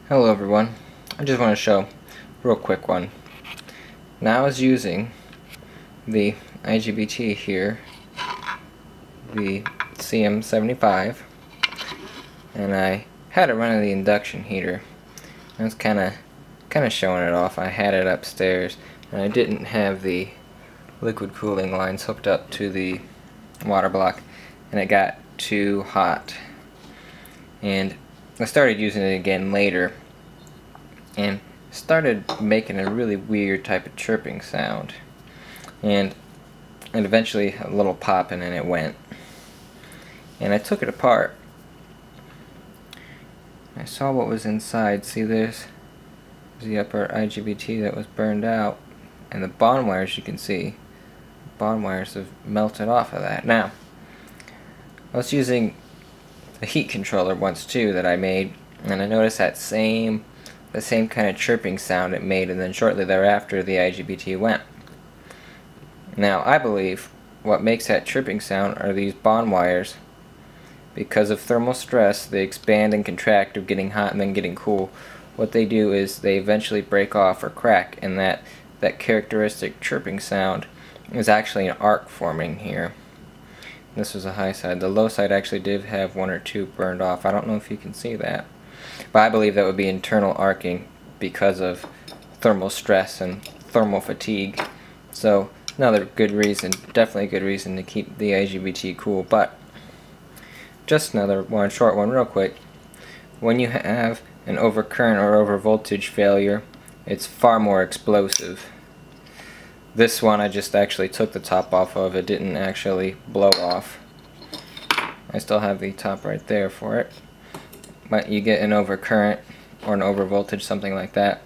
Hello everyone, I just want to show a real quick one. Now I was using the IGBT here, the CM75, and I had it running the induction heater. I was kind of showing it off. I had it upstairs and I didn't have the liquid cooling lines hooked up to the water block, and it got too hot. And I started using it again later and started making a really weird type of chirping sound, and eventually a little popping, and it went. And I took it apart. I saw what was inside. See, there's the upper IGBT that was burned out, and the bond wires, you can see, the bond wires have melted off of that. Now, I was using a heat controller once too that I made, and I noticed the same kind of chirping sound it made, and then shortly thereafter the IGBT went. Now I believe what makes that chirping sound are these bond wires. Because of thermal stress, they expand and contract of getting hot and then getting cool. What they do is they eventually break off or crack, and that characteristic chirping sound is actually an arc forming here. This was the high side. The low side actually did have one or two burned off. I don't know if you can see that, but I believe that would be internal arcing because of thermal stress and thermal fatigue. So another good reason, definitely a good reason to keep the IGBT cool. But just another one, short one real quick. When you have an overcurrent or overvoltage failure, it's far more explosive. This one I just actually took the top off of. It didn't actually blow off. I still have the top right there for it. But you get an overcurrent or an overvoltage, something like that,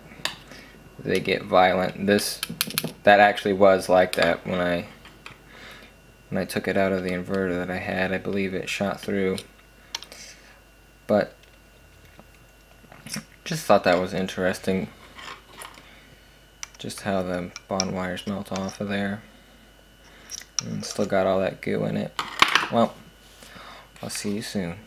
they get violent. That actually was like that when I took it out of the inverter that I had. I believe it shot through. But just thought that was interesting, just how the bond wires melt off of there, and still got all that goo in it. Well, I'll see you soon.